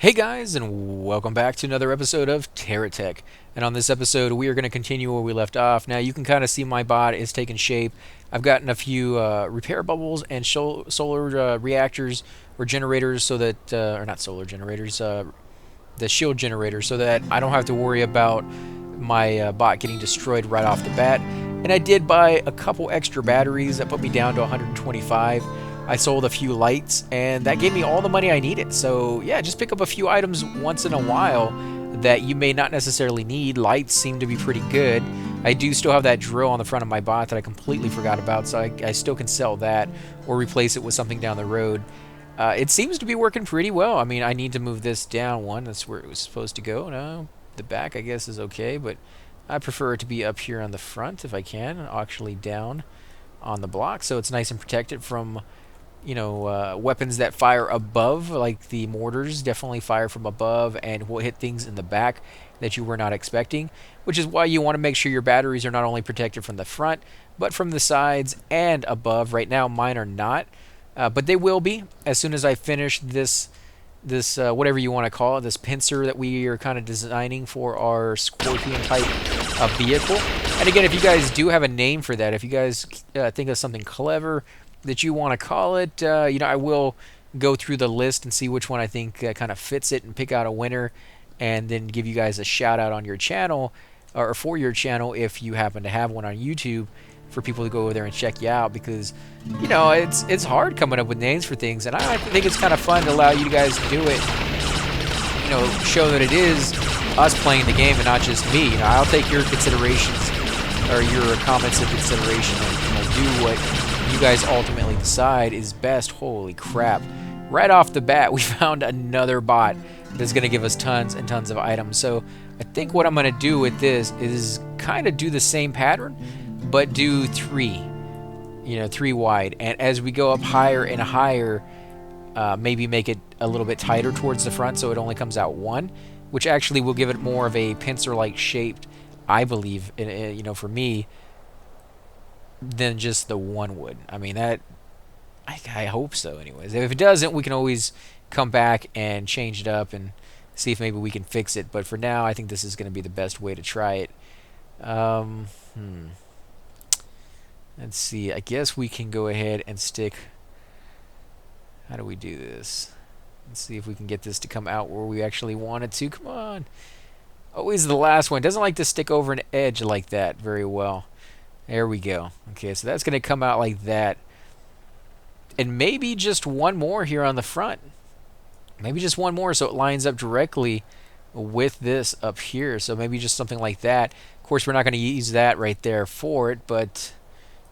Hey guys, and welcome back to another episode of Terra Tech. And on this episode, we are going to continue where we left off. Now, you can kind of see my bot is taking shape. I've gotten a few repair bubbles and solar reactors or generators so that, or not solar generators, the shield generator, so that I don't have to worry about my bot getting destroyed right off the bat. And I did buy a couple extra batteries that put me down to 125. I sold a few lights, and that gave me all the money I needed. So yeah, just pick up a few items once in a while that you may not necessarily need. Lights seem to be pretty good. I do still have that drill on the front of my bot that I completely forgot about, so I still can sell that or replace it with something down the road. It seems to be working pretty well. I mean, I need to move this down one. That's where it was supposed to go. No, the back, I guess, is okay, but I prefer it to be up here on the front if I can, actually down on the block, so it's nice and protected from weapons that fire above, like the mortars definitely fire from above and will hit things in the back that you were not expecting, which is why you want to make sure your batteries are not only protected from the front, but from the sides and above. Right now, mine are not, but they will be as soon as I finish this whatever you want to call it, this pincer that we are kind of designing for our Scorpion type vehicle. And again, if you guys do have a name for that, if you guys think of something clever that you want to call it, I will go through the list and see which one I think kind of fits it and pick out a winner, and then give you guys a shout out on your channel or for your channel if you happen to have one on YouTube, for people to go over there and check you out, because it's hard coming up with names for things, and I think it's kind of fun to allow you guys to do it. Show that it is us playing the game and not just me. I'll take your considerations or your comments in consideration and do what you guys ultimately decide is best. Holy crap. Right off the bat, we found another bot that's going to give us tons and tons of items. So I think what I'm going to do with this is kind of do the same pattern, but do three wide. And as we go up higher and higher, maybe make it a little bit tighter towards the front so it only comes out one, which actually will give it more of a pincer-like shaped, I believe, for me, than just the one would. I mean, that I hope so anyways. If it doesn't, we can always come back and change it up and see if maybe we can fix it. But for now, I think this is going to be the best way to try it. Let's see. I guess we can go ahead and stick... How do we do this? Let's see if we can get this to come out where we actually want it to. Come on. Always the last one. Doesn't like to stick over an edge like that very well. There we go. Okay, so that's going to come out like that. And maybe just one more here on the front. Maybe just one more so it lines up directly with this up here. So maybe just something like that. Of course, we're not going to use that right there for it, but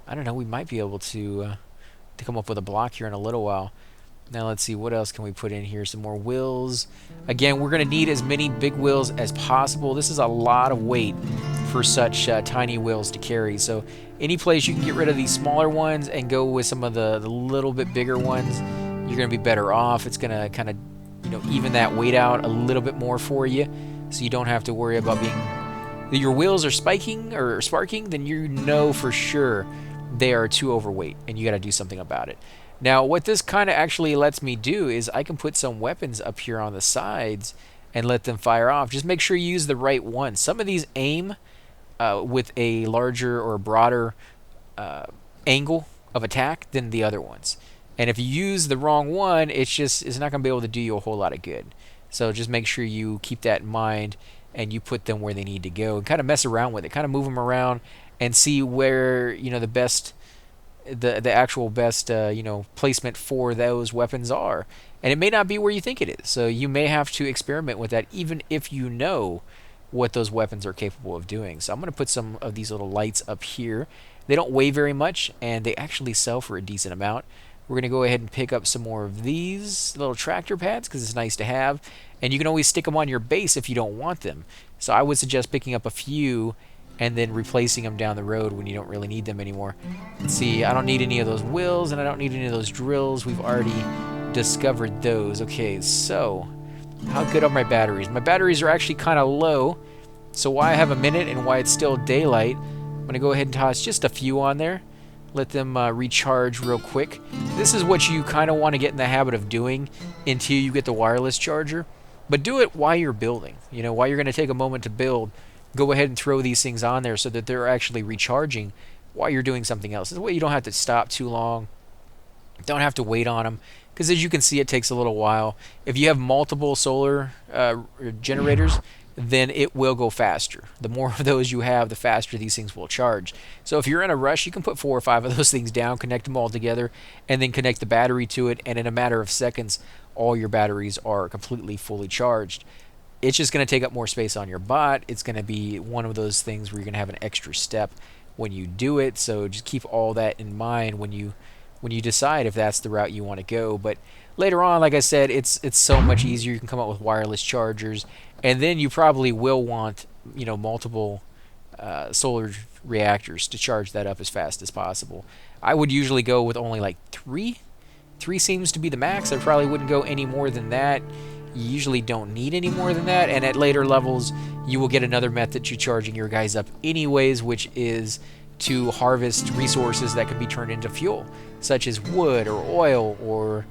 I don't know. We might be able to come up with a block here in a little while. Now let's see, what else can we put in here? Some more wheels. Again, we're going to need as many big wheels as possible. This is a lot of weight for such tiny wheels to carry. So any place you can get rid of these smaller ones and go with some of the little bit bigger ones, you're going to be better off. It's going to kind of even that weight out a little bit more for you, so you don't have to worry about your wheels are spiking or sparking. Then for sure they are too overweight and you got to do something about it. Now, what this kind of actually lets me do is I can put some weapons up here on the sides and let them fire off. Just make sure you use the right one. Some of these aim with a larger or broader angle of attack than the other ones. And if you use the wrong one, it's not going to be able to do you a whole lot of good. So just make sure you keep that in mind and you put them where they need to go and kind of mess around with it. Kind of move them around and see where the actual best placement for those weapons are. And it may not be where you think it is, so you may have to experiment with that even if you know what those weapons are capable of doing. So I'm going to put some of these little lights up here. They don't weigh very much and they actually sell for a decent amount. We're going to go ahead and pick up some more of these little tractor pads because it's nice to have, and you can always stick them on your base if you don't want them. So I would suggest picking up a few and then replacing them down the road when you don't really need them anymore. Let's see, I don't need any of those wheels and I don't need any of those drills. We've already discovered those. Okay, so how good are my batteries? My batteries are actually kind of low, so why I have a minute and why it's still daylight, I'm going to go ahead and toss just a few on there. Let them recharge real quick. This is what you kind of want to get in the habit of doing until you get the wireless charger. But do it while you're building. You know, while you're going to take a moment to build, go ahead and throw these things on there so that they're actually recharging while you're doing something else. This way you don't have to stop too long. Don't have to wait on them, because as you can see, it takes a little while. If you have multiple solar generators, then it will go faster. The more of those you have, the faster these things will charge. So if you're in a rush, you can put 4 or 5 of those things down, connect them all together, and then connect the battery to it, and in a matter of seconds, all your batteries are completely fully charged. It's just going to take up more space on your bot. It's going to be one of those things where you're going to have an extra step when you do it. So just keep all that in mind when you decide if that's the route you want to go. But later on, like I said, it's so much easier. You can come up with wireless chargers, and then you probably will want, you know, multiple solar reactors to charge that up as fast as possible. I would usually go with only like 3. 3 seems to be the max. I probably wouldn't go any more than that. You usually don't need any more than that, and at later levels you will get another method to charging your guys up anyways, which is to harvest resources that can be turned into fuel, such as wood or oil, or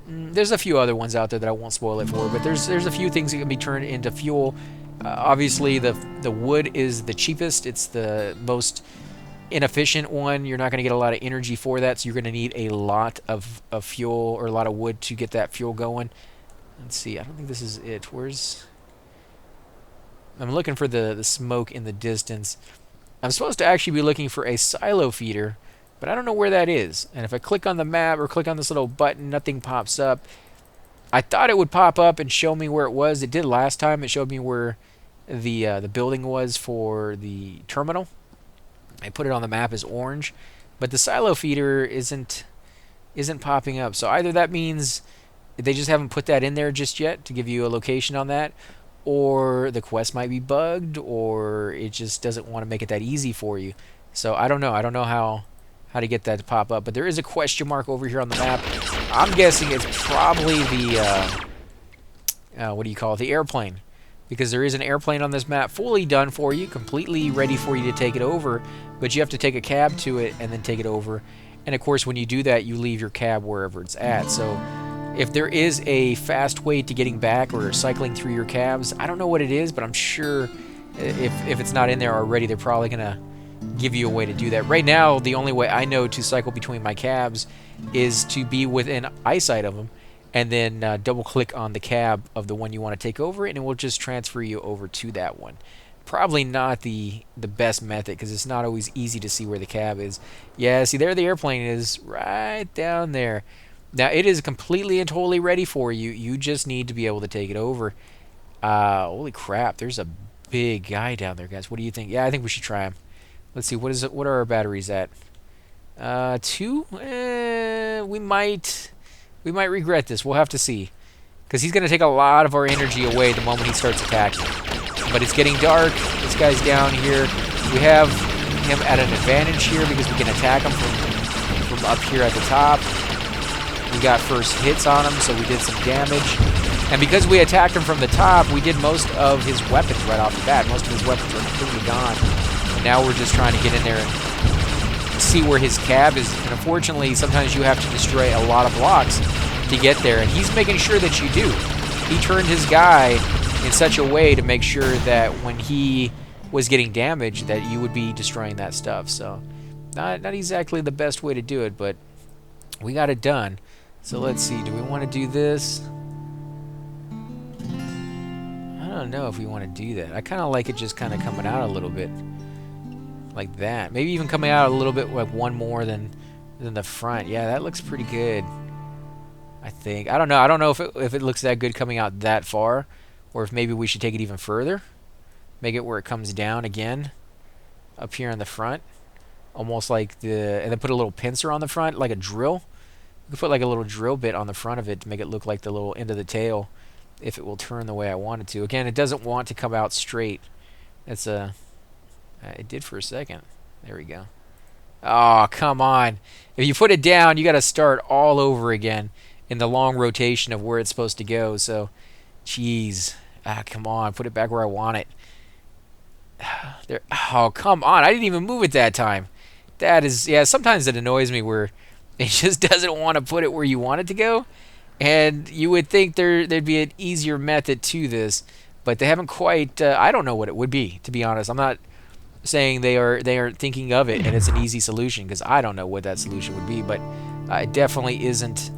there's a few other ones out there that I won't spoil it for, but there's a few things that can be turned into fuel. Obviously the wood is the cheapest. It's the most inefficient one. You're not going to get a lot of energy for that, so you're going to need a lot of fuel, or a lot of wood to get that fuel going. Let's see, I don't think this is it. I'm looking for the smoke in the distance. I'm supposed to actually be looking for a silo feeder, but I don't know where that is. And if I click on the map or click on this little button, nothing pops up. I thought it would pop up and show me where it was. It did last time. It showed me where the building was for the terminal. I put it on the map as orange, but the silo feeder isn't popping up. So either that means they just haven't put that in there just yet to give you a location on that, or the quest might be bugged, or it just doesn't want to make it that easy for you. So I don't know. I don't know how to get that to pop up, but there is a question mark over here on the map. I'm guessing it's probably the what do you call it? The airplane, because there is an airplane on this map fully done for you, completely ready for you to take it over, but you have to take a cab to it and then take it over. And of course, when you do that, you leave your cab wherever it's at. So if there is a fast way to getting back or cycling through your cabs, I don't know what it is, but I'm sure if it's not in there already, they're probably going to give you a way to do that. Right now, the only way I know to cycle between my cabs is to be within eyesight of them, and then double click on the cab of the one you want to take over, and it will just transfer you over to that one. Probably not the best method, because it's not always easy to see where the cab is. Yeah, see, there the airplane is, right down there. Now, it is completely and totally ready for you. You just need to be able to take it over. Holy crap, there's a big guy down there, guys. What do you think? Yeah, I think we should try him. Let's see, what are our batteries at? 2? We might regret this. We'll have to see, because he's going to take a lot of our energy away the moment he starts attacking. But it's getting dark. This guy's down here. We have him at an advantage here because we can attack him from up here at the top. We got first hits on him, so we did some damage. And because we attacked him from the top, we did most of his weapons right off the bat. Most of his weapons are completely gone. And now we're just trying to get in there and see where his cab is. And unfortunately, sometimes you have to destroy a lot of blocks to get there. And he's making sure that you do. He turned his guy in such a way to make sure that when he was getting damaged, that you would be destroying that stuff. So not exactly the best way to do it, but we got it done. So let's see, do we want to do this? I don't know if we want to do that. I kind of like it just kind of coming out a little bit like that. Maybe even coming out a little bit like one more than the front. Yeah, that looks pretty good, I think. I don't know. I don't know if it looks that good coming out that far, or if maybe we should take it even further. Make it where it comes down again up here in the front. Almost like and then put a little pincer on the front, like a drill. You could put like a little drill bit on the front of it to make it look like the little end of the tail, if it will turn the way I want it to. Again, it doesn't want to come out straight. That's it did for a second. There we go. Oh, come on. If you put it down, you got to start all over again in the long rotation of where it's supposed to go. So, jeez. Come on. Put it back where I want it. There. Oh, come on. I didn't even move it that time. That is, yeah, sometimes it annoys me where it just doesn't want to put it where you want it to go. And you would think there'd be an easier method to this, but they haven't quite. I don't know what it would be, to be honest. I'm not saying they aren't thinking of it and it's an easy solution, because I don't know what that solution would be, but it definitely isn't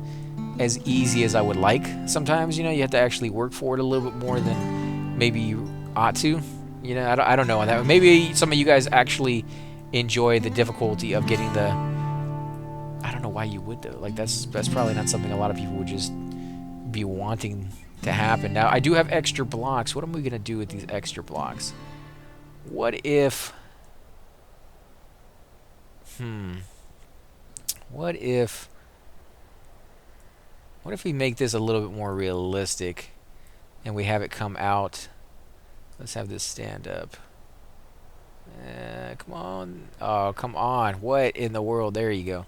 as easy as I would like. Sometimes, you have to actually work for it a little bit more than maybe you ought to. I don't know on that. Maybe some of you guys actually enjoy the difficulty of getting the. I don't know why you would though. Like that's probably not something a lot of people would just be wanting to happen. Now I do have extra blocks. What am we gonna do with these extra blocks? What if? What if? What if we make this a little bit more realistic, and we have it come out? Let's have this stand up. Come on. Oh, come on. What in the world? There you go.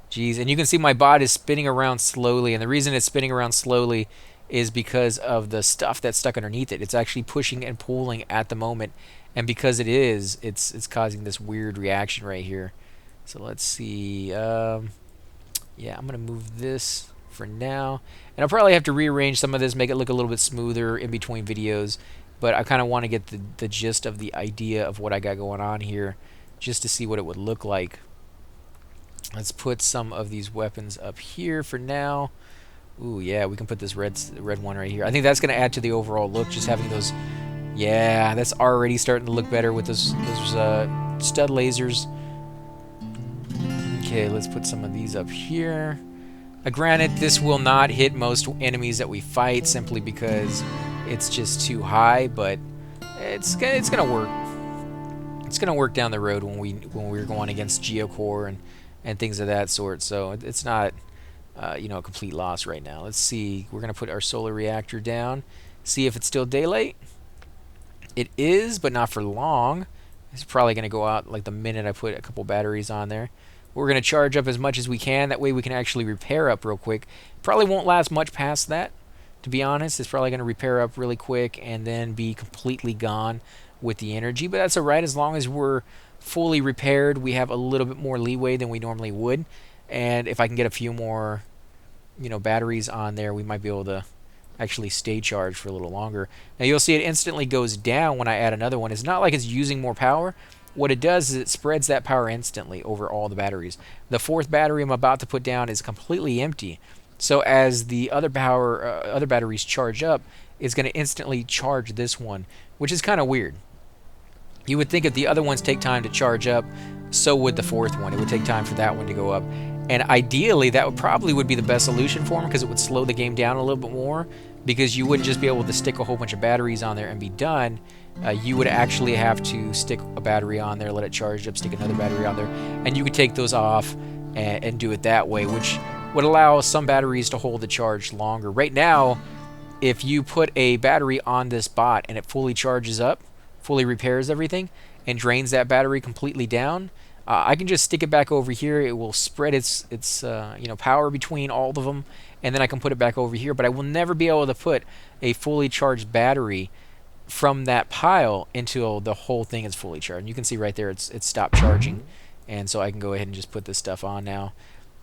Jeez. And you can see my bot is spinning around slowly. And the reason it's spinning around slowly is because of the stuff that's stuck underneath it. It's actually pushing and pulling at the moment. And because it is, it's causing this weird reaction right here. So let's see. Yeah, I'm going to move this for now. And I'll probably have to rearrange some of this, make it look a little bit smoother in between videos. But I kind of want to get the gist of the idea of what I got going on here, just to see what it would look like. Let's put some of these weapons up here for now. Ooh, yeah, we can put this red one right here. I think that's going to add to the overall look, just having those. Yeah, that's already starting to look better with those stud lasers. Okay, let's put some of these up here. Granted, this will not hit most enemies that we fight simply because it's just too high, but it's gonna work. It's gonna work down the road when we're going against Geocore and things of that sort. So it's not a complete loss right now. Let's see. We're gonna put our solar reactor down. See if it's still daylight. It is, but not for long. It's probably gonna go out like the minute I put a couple batteries on there. We're gonna charge up as much as we can. That way we can actually repair up real quick. Probably won't last much past that. To be honest, it's probably going to repair up really quick and then be completely gone with the energy. But that's alright, as long as we're fully repaired, we have a little bit more leeway than we normally would. And if I can get a few more, batteries on there, we might be able to actually stay charged for a little longer. Now you'll see it instantly goes down when I add another one. It's not like it's using more power. What it does is it spreads that power instantly over all the batteries. The fourth battery I'm about to put down is completely empty. So as the other batteries charge up, it's going to instantly charge this one, which is kind of weird. You would think if the other ones take time to charge up, so would the fourth one. It would take time for that one to go up. And ideally, that would be the best solution for them, because it would slow the game down a little bit more, because you wouldn't just be able to stick a whole bunch of batteries on there and be done. You would actually have to stick a battery on there, let it charge up, stick another battery on there, and you could take those off and do it that way, which would allow some batteries to hold the charge longer. Right now, if you put a battery on this bot and it fully charges up, fully repairs everything, and drains that battery completely down, I can just stick it back over here. It will spread its power between all of them, and then I can put it back over here. But I will never be able to put a fully charged battery from that pile until the whole thing is fully charged. And you can see right there it's stopped charging, and so I can go ahead and just put this stuff on now.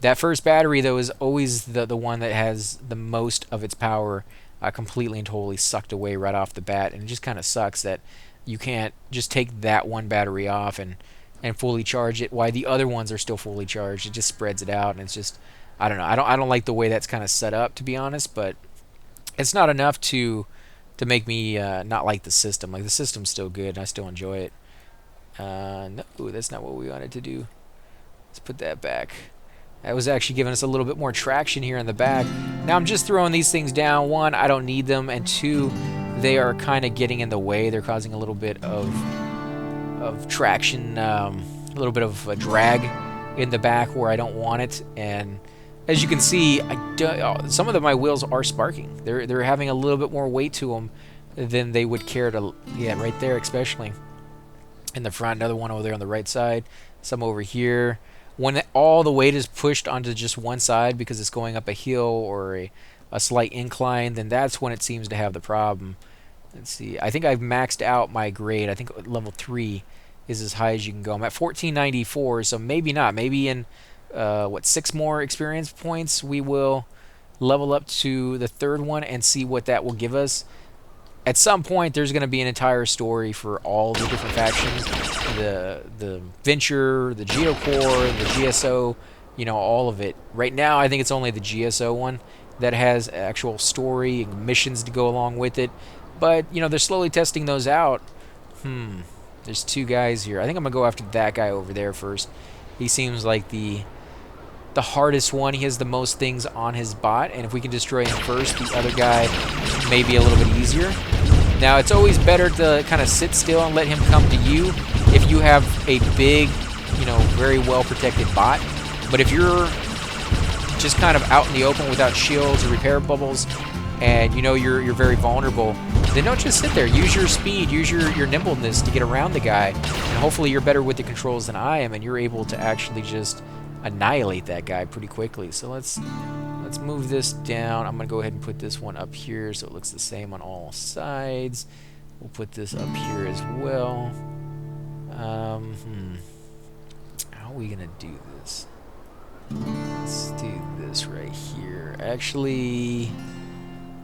That first battery, though, is always the one that has the most of its power completely and totally sucked away right off the bat. And it just kind of sucks that you can't just take that one battery off and fully charge it while the other ones are still fully charged. It just spreads it out, and it's just, I don't know. I don't like the way that's kind of set up, to be honest, but it's not enough to make me not like the system. Like, the system's still good, and I still enjoy it. No, that's not what we wanted to do. Let's put that back. That was actually giving us a little bit more traction here in the back. Now I'm just throwing these things down. One, I don't need them, and two, they are kind of getting in the way. They're causing a little bit of traction, a little bit of a drag in the back where I don't want it. And as you can see, some of my wheels are sparking. They're having a little bit more weight to them than they would care to. Yeah, right there, especially in the front. Another one over there on the right side. Some over here. When all the weight is pushed onto just one side because it's going up a hill or a slight incline, then that's when it seems to have the problem. Let's see. I think I've maxed out my grade. I think level 3 is as high as you can go. I'm at 1494, so maybe not. Maybe in 6 more experience points we will level up to the third one and see what that will give us. At some point, there's going to be an entire story for all the different factions, the Venture, the Geocore, the GSO, you know, all of it. Right now, I think it's only the GSO one that has actual story and missions to go along with it. But, you know, they're slowly testing those out. There's two guys here. I think I'm going to go after that guy over there first. He seems like the hardest one. He has the most things on his bot, and if we can destroy him first, the other guy may be a little bit easier. Now, it's always better to kind of sit still and let him come to you if you have a big, you know, very well-protected bot. But if you're just kind of out in the open without shields or repair bubbles, and you know you're very vulnerable, then don't just sit there. Use your speed, use your nimbleness to get around the guy, and hopefully you're better with the controls than I am, and you're able to actually just annihilate that guy pretty quickly. So let's move this down. I'm gonna go ahead and put this one up here so it looks the same on all sides. We'll put this up here as well. How are we gonna do this? Let's do this right here. Actually,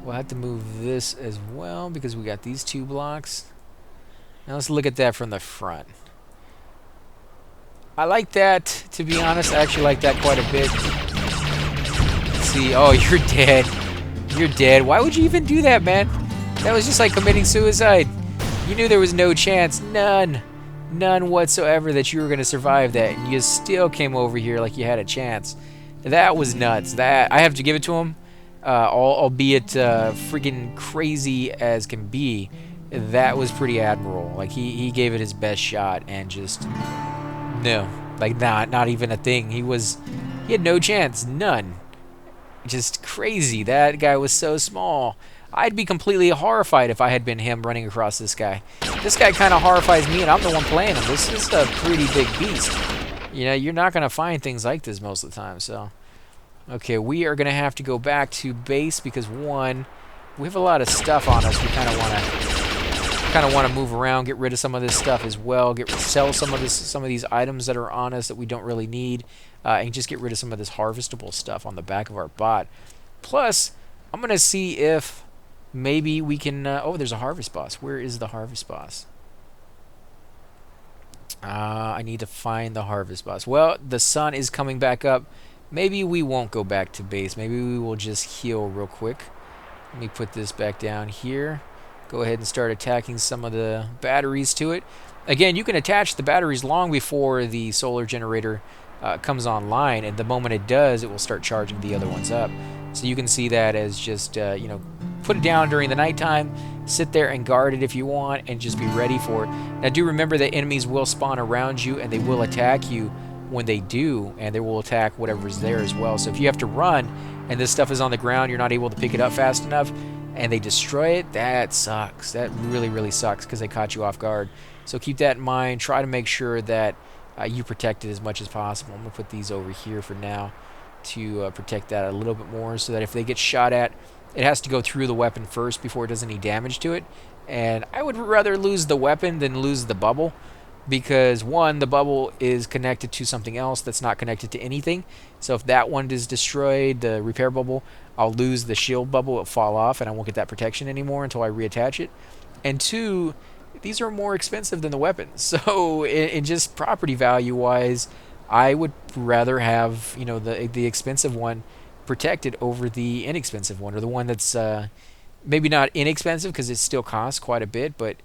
we'll have to move this as well because we got these two blocks. Now let's look at that from the front. I like that, to be honest. I actually like that quite a bit. Let's see. Oh, you're dead. You're dead. Why would you even do that, man? That was just like committing suicide. You knew there was no chance. None whatsoever that you were going to survive that. And you still came over here like you had a chance. That was nuts. That I have to give it to him. Albeit freaking crazy as can be. That was pretty admirable. Like, he gave it his best shot and just... No, like not even a thing. He had no chance, none. Just crazy. That guy was so small. I'd be completely horrified if I had been him running across this guy. This guy kind of horrifies me, and I'm the one playing him. This is a pretty big beast. You know, you're not gonna find things like this most of the time. So, okay, we are gonna have to go back to base because one, we have a lot of stuff on us. We kind of want to move around, get rid of some of this stuff as well, sell some of these items that are on us that we don't really need, and just get rid of some of this harvestable stuff on the back of our bot. Plus, I'm gonna see if maybe we can. Oh, there's a harvest boss. Where is the harvest boss? I need to find the harvest boss. Well, the sun is coming back up. Maybe we won't go back to base. Maybe we will just heal real quick. Let me put this back down here. Go ahead and start attacking some of the batteries to it. Again, you can attach the batteries long before the solar generator comes online, and the moment it does, it will start charging the other ones up. So you can see that as just, you know, put it down during the nighttime, sit there and guard it if you want, and just be ready for it. Now, do remember that enemies will spawn around you, and they will attack you when they do, and they will attack whatever's there as well. So if you have to run, and this stuff is on the ground, you're not able to pick it up fast enough, and they destroy it, that sucks. That really, really sucks because they caught you off guard. So keep that in mind. Try to make sure that you protect it as much as possible. I'm going to put these over here for now to protect that a little bit more so that if they get shot at, it has to go through the weapon first before it does any damage to it. And I would rather lose the weapon than lose the bubble because, one, the bubble is connected to something else that's not connected to anything. So if that one is destroyed, the repair bubble, I'll lose the shield bubble, it'll fall off, and I won't get that protection anymore until I reattach it. And two, these are more expensive than the weapons. So in just property value wise, I would rather have, you know, the expensive one protected over the inexpensive one, or the one that's maybe not inexpensive because it still costs quite a bit, but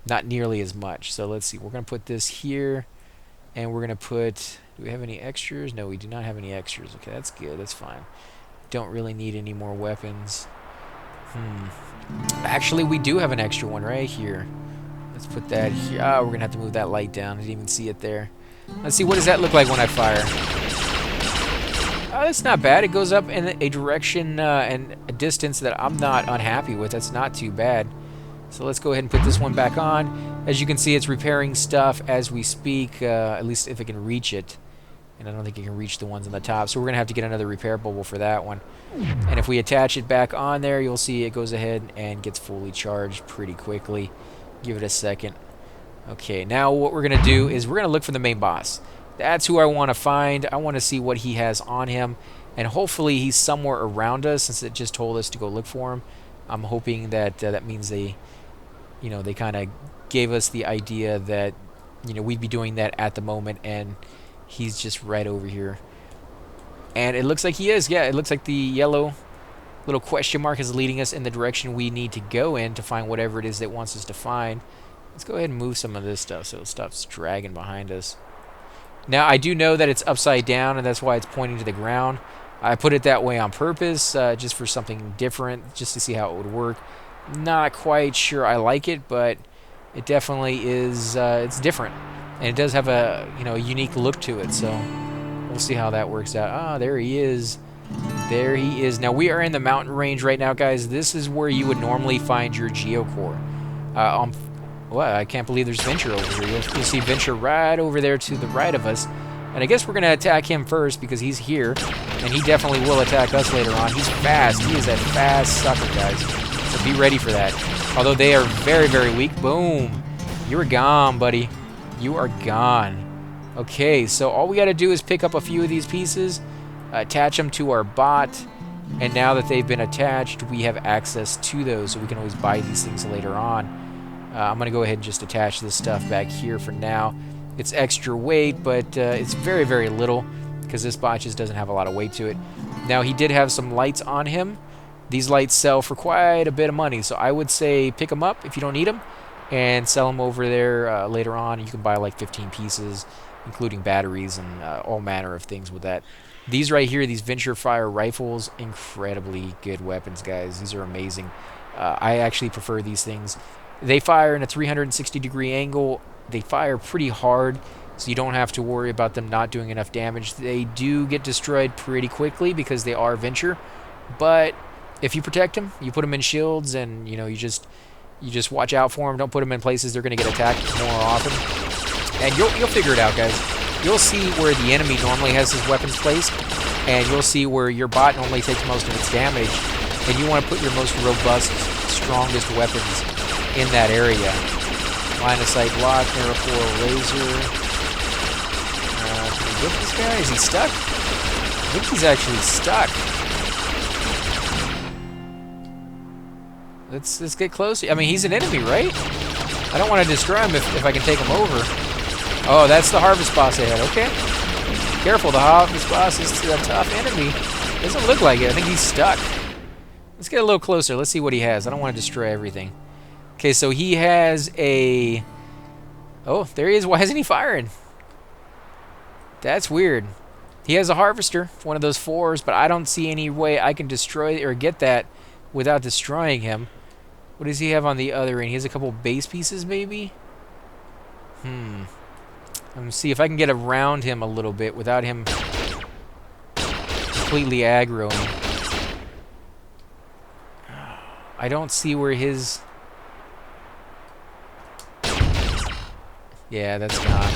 not nearly as much. So let's see, we're going to put this here, and we're going to put, do we have any extras? No, we do not have any extras. Okay, that's good, that's fine. Don't really need any more weapons. Actually, we do have an extra one right here. Let's put that here. Oh, we're going to have to move that light down. I didn't even see it there. Let's see, what does that look like when I fire? Oh, that's not bad. It goes up in a direction and a distance that I'm not unhappy with. That's not too bad. So let's go ahead and put this one back on. As you can see, it's repairing stuff as we speak, at least if it can reach it. And I don't think it can reach the ones on the top. So we're going to have to get another repair bubble for that one. And if we attach it back on there, you'll see it goes ahead and gets fully charged pretty quickly. Give it a second. Okay, now what we're going to do is we're going to look for the main boss. That's who I want to find. I want to see what he has on him. and hopefully he's somewhere around us since it just told us to go look for him. I'm hoping that that means they, they kind of gave us the idea that, we'd be doing that at the moment, and he's just right over here. And it looks like he is. Yeah, it looks like the yellow little question mark is leading us in the direction we need to go in to find whatever it is that it wants us to find. Let's go ahead and move some of this stuff so it stops dragging behind us. Now, I do know that it's upside down, and that's why it's pointing to the ground. I put it that way on purpose, just for something different, just to see how it would work. Not quite sure I like it, but it definitely is, it's different. And it does have a, unique look to it, so we'll see how that works out. Ah, there he is. There he is. Now, we are in the mountain range right now, guys. This is where you would normally find your geocore. Well, I can't believe there's Venture over here. You'll see Venture right over there to the right of us. And I guess we're going to attack him first because he's here. And he definitely will attack us later on. He's fast. He is a fast sucker, guys. So be ready for that. Although they are very, very weak. Boom. You're gone, buddy. You are gone. Okay, so all we got to do is pick up a few of these pieces, attach them to our bot, and now that they've been attached, we have access to those, so we can always buy these things later on. I'm going to go ahead and just attach this stuff back here for now. It's extra weight, but it's very, very little because this bot just doesn't have a lot of weight to it. Now, he did have some lights on him. These lights sell for quite a bit of money, so I would say pick them up if you don't need them and sell them over there later on. You can buy like 15 pieces, including batteries and all manner of things with that. These right here, these Venture Fire rifles, incredibly good weapons, guys. These are amazing. I actually prefer these things. They fire in a 360-degree angle. They fire pretty hard, so you don't have to worry about them not doing enough damage. They do get destroyed pretty quickly because they are Venture, but if you protect them, you put them in shields, and you just watch out for them. Don't put them in places they're going to get attacked more often, and you'll figure it out, guys. You'll see where the enemy normally has his weapons placed, and you'll see where your bot normally takes most of its damage, and you want to put your most robust, strongest weapons in that area. Line of sight block, Aerofoil laser. Can we whip this guy? Is he stuck? I think he's actually stuck. Let's get close. I mean, he's an enemy, right? I don't want to destroy him if I can take him over. Oh, that's the Harvest Boss ahead. Okay. Careful, the Harvest Boss is a tough enemy. Doesn't look like it. I think he's stuck. Let's get a little closer. Let's see what he has. I don't want to destroy everything. Okay, so he has a... Oh, there he is. Why isn't he firing? That's weird. He has a Harvester, one of those 4s, but I don't see any way I can destroy or get that without destroying him. What does he have on the other end? He has a couple base pieces, maybe? I'm going to see if I can get around him a little bit without him completely aggroing. I don't see where his... Yeah, that's gone.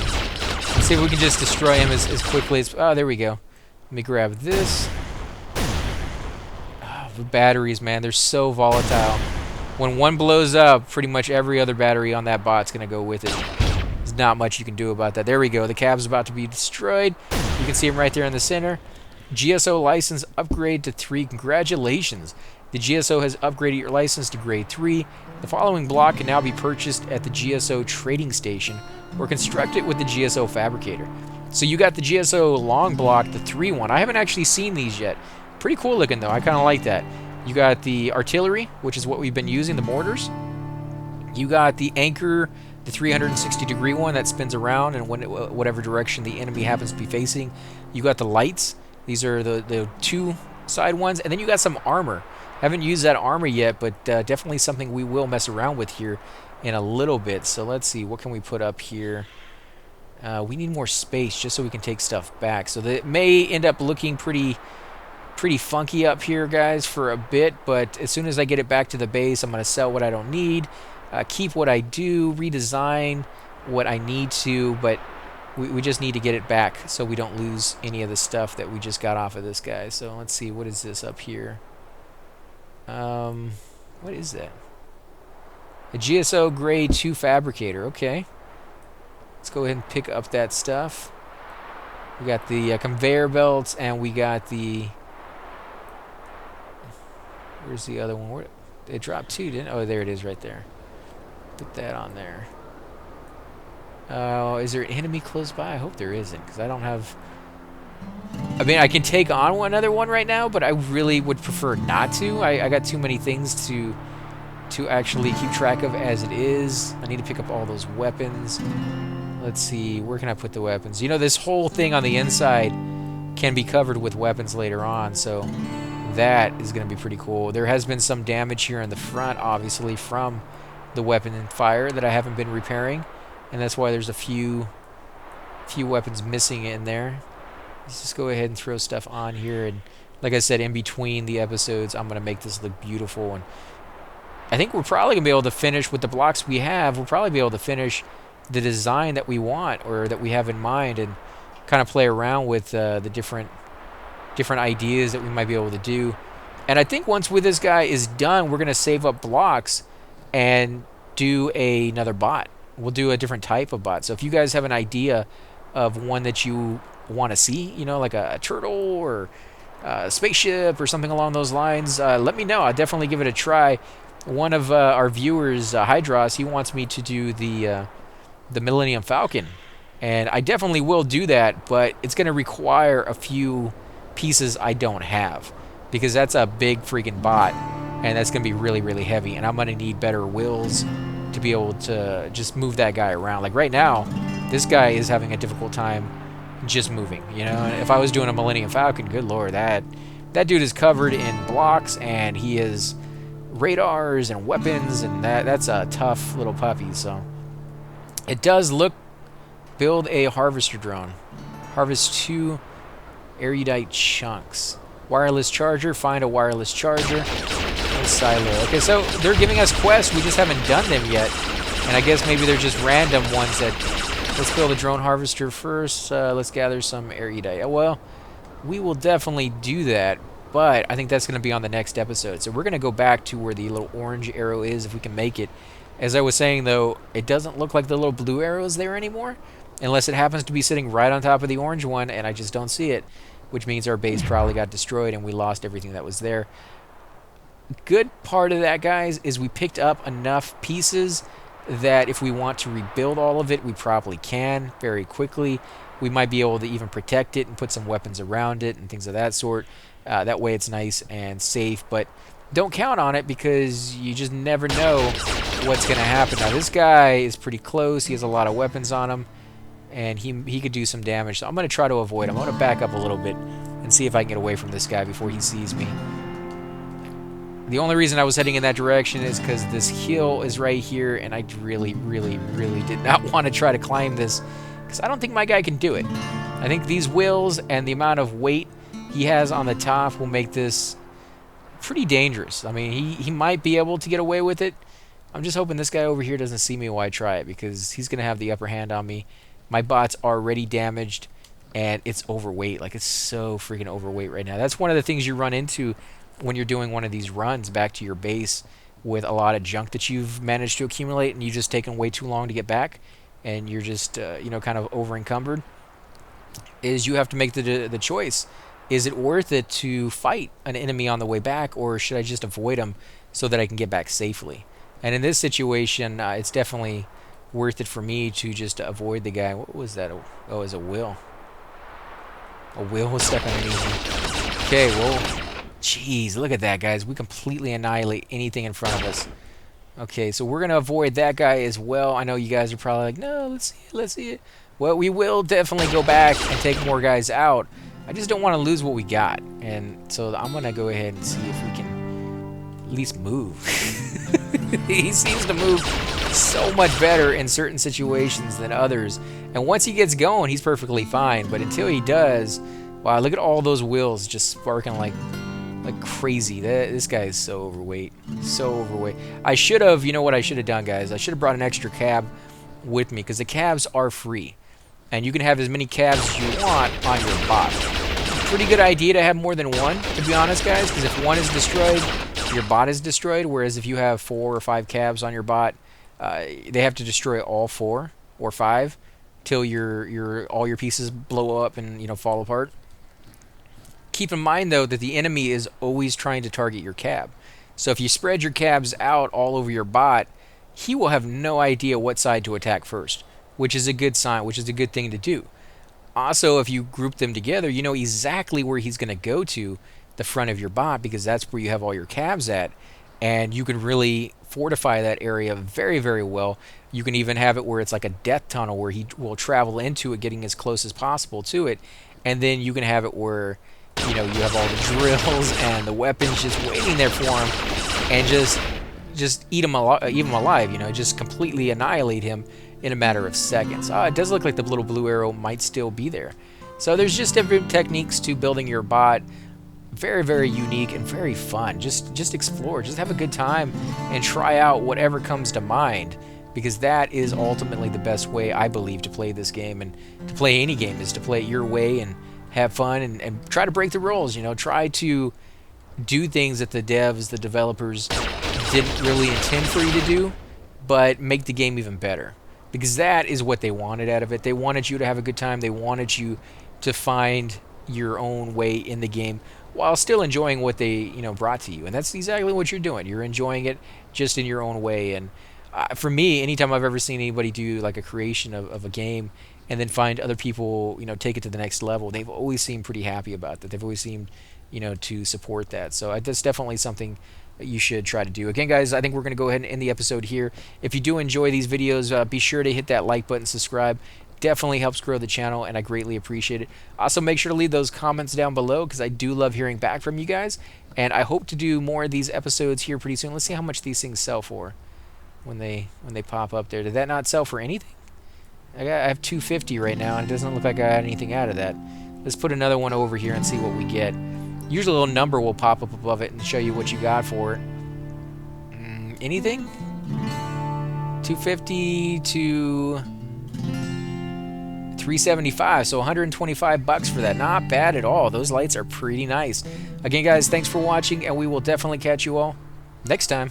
Let's see if we can just destroy him as quickly as... Oh, there we go. Let me grab this. Oh, the batteries, man, they're so volatile. When one blows up, pretty much every other battery on that bot's going to go with it. There's not much you can do about that. There we go. The cab's about to be destroyed. You can see him right there in the center. GSO license upgrade to 3. Congratulations. The GSO has upgraded your license to grade 3. The following block can now be purchased at the GSO trading station or constructed with the GSO fabricator. So you got the GSO long block, the 3 one. I haven't actually seen these yet. Pretty cool looking though. I kind of like that. You got the artillery, which is what we've been using, the mortars. You got the anchor, the 360-degree one that spins around and whatever direction the enemy happens to be facing. You got the lights. These are the 2 side ones. And then you got some armor. Haven't used that armor yet, but definitely something we will mess around with here in a little bit. So let's see, what can we put up here? We need more space just so we can take stuff back. So that may end up looking pretty funky up here, guys, for a bit. But as soon as I get it back to the base, I'm going to sell what I don't need, keep what I do, redesign what I need to. But we just need to get it back so we don't lose any of the stuff that we just got off of this guy. So let's see, what is this up here? What is that? A GSO grade 2 fabricator. Okay. Let's go ahead and pick up that stuff. We got the conveyor belts, and we got the Where's the other one? Where, it dropped two, didn't? Oh, there it is, right there. Put that on there. Oh, is there an enemy close by? I hope there isn't, because I don't have... I mean, I can take on another one right now, but I really would prefer not to. I got too many things to actually keep track of as it is. I need to pick up all those weapons. Let's see, where can I put the weapons? You know, this whole thing on the inside can be covered with weapons later on, so that is going to be pretty cool. There has been some damage here in the front, obviously, from the weapon and fire that I haven't been repairing, and that's why there's a few weapons missing in there. Let's just go ahead and throw stuff on here, and like I said, in between the episodes, I'm going to make this look beautiful, and I think we're probably going to be able to finish with the blocks we have. We'll probably be able to finish the design that we want or that we have in mind, and kind of play around with the different ideas that we might be able to do. And I think once with this guy is done, we're going to save up blocks and do another bot. We'll do a different type of bot. So if you guys have an idea of one that you want to see, you know, like a turtle or a spaceship or something along those lines, let me know. I'll definitely give it a try. One of our viewers, Hydros, he wants me to do the Millennium Falcon, and I definitely will do that, but it's going to require a few pieces I don't have, because that's a big freaking bot, and that's going to be really, really heavy, and I'm going to need better wheels to be able to just move that guy around. Like right now, this guy is having a difficult time just moving, you know. And if I was doing a Millennium Falcon, good lord, that dude is covered in blocks, and he is radars and weapons, and that's a tough little puppy. So it does look... Build a harvester drone. Harvest 2 erudite chunks. Wireless charger. Find a wireless charger. And silo. Okay, so they're giving us quests. We just haven't done them yet. And I guess maybe they're just random ones that... Let's build a drone harvester first. Let's gather some erudite. Well, we will definitely do that, but I think that's going to be on the next episode. So we're going to go back to where the little orange arrow is, if we can make it. As I was saying, though, it doesn't look like the little blue arrow is there anymore, unless it happens to be sitting right on top of the orange one, and I just don't see it, which means our base probably got destroyed and we lost everything that was there. Good part of that, guys, is we picked up enough pieces that if we want to rebuild all of it, we probably can very quickly. We might be able to even protect it and put some weapons around it and things of that sort. That way it's nice and safe, but don't count on it, because you just never know what's going to happen. Now, this guy is pretty close. He has a lot of weapons on him, and he could do some damage. So I'm going to try to avoid him. I'm going to back up a little bit and see if I can get away from this guy before he sees me. The only reason I was heading in that direction is because this hill is right here, and I really, really, really did not want to try to climb this, because I don't think my guy can do it. I think these wheels and the amount of weight he has on the top will make this pretty dangerous. I mean, he might be able to get away with it. I'm just hoping this guy over here doesn't see me while I try it, because he's going to have the upper hand on me. My bot's already damaged, and it's overweight. Like, it's so freaking overweight right now. That's one of the things you run into when you're doing one of these runs back to your base with a lot of junk that you've managed to accumulate, and you've just taken way too long to get back, and you're just, you know, kind of over encumbered, is you have to make the choice. Is it worth it to fight an enemy on the way back, or should I just avoid them so that I can get back safely? And in this situation, it's definitely worth it for me to just avoid the guy. What was that? Oh, it was a wheel. A wheel was stuck underneath me. Okay, well, jeez, look at that, guys. We completely annihilate anything in front of us. Okay, so we're going to avoid that guy as well. I know you guys are probably like, no, let's see it, let's see it. Well, we will definitely go back and take more guys out. I just don't want to lose what we got. And so I'm going to go ahead and see if we can at least move. He seems to move so much better in certain situations than others. And once he gets going, he's perfectly fine. But until he does, wow, look at all those wheels just sparking like crazy. This guy is so overweight. So overweight. I should have, you know what I should have done, guys? I should have brought an extra cab with me, because the cabs are free. And you can have as many cabs as you want on your bot. Pretty good idea to have more than one, to be honest, guys, because if one is destroyed, your bot is destroyed. Whereas if you have 4 or 5 cabs on your bot, they have to destroy all 4 or 5 till all your pieces blow up and, you know, fall apart. Keep in mind, though, that the enemy is always trying to target your cab. So if you spread your cabs out all over your bot, he will have no idea what side to attack first, which is a good sign, which is a good thing to do. Also, if you group them together, you know exactly where he's going to go to the front of your bot, because that's where you have all your cabs at, and you can really fortify that area very, very well. You can even have it where it's like a death tunnel where he will travel into it, getting as close as possible to it, and then you can have it where you have all the drills and the weapons just waiting there for him, and just eat him alive. Just completely annihilate him in a matter of seconds. It does look like the little blue arrow might still be there. So there's just different techniques to building your bot. Very, very unique and very fun. Just explore, just have a good time, and try out whatever comes to mind, because that is ultimately the best way, I believe, to play this game, and to play any game, is to play it your way and have fun, and try to break the rules. Try to do things that the devs, the developers, didn't really intend for you to do, but make the game even better, because that is what they wanted out of it. They wanted you to have a good time. They wanted you to find your own way in the game while still enjoying what they brought to you, and that's exactly what you're doing. You're enjoying it just in your own way. And for me, anytime I've ever seen anybody do like a creation of a game and then find other people take it to the next level, they've always seemed pretty happy about that. They've always seemed to support that. So that's definitely something that you should try to do. Again, guys, I think we're going to go ahead and end the episode here. If you do enjoy these videos, be sure to hit that like button, subscribe. Definitely helps grow the channel, and I greatly appreciate it. Also, make sure to leave those comments down below, because I do love hearing back from you guys, and I hope to do more of these episodes here pretty soon. Let's see how much these things sell for when they pop up there. Did that not sell for anything? I have 250 right now, and it doesn't look like I got anything out of that. Let's put another one over here and see what we get. Usually a little number will pop up above it and show you what you got for it. Anything? 250 to 375, so 125 bucks for that. Not bad at all. Those lights are pretty nice. Again, guys, thanks for watching, and we will definitely catch you all next time.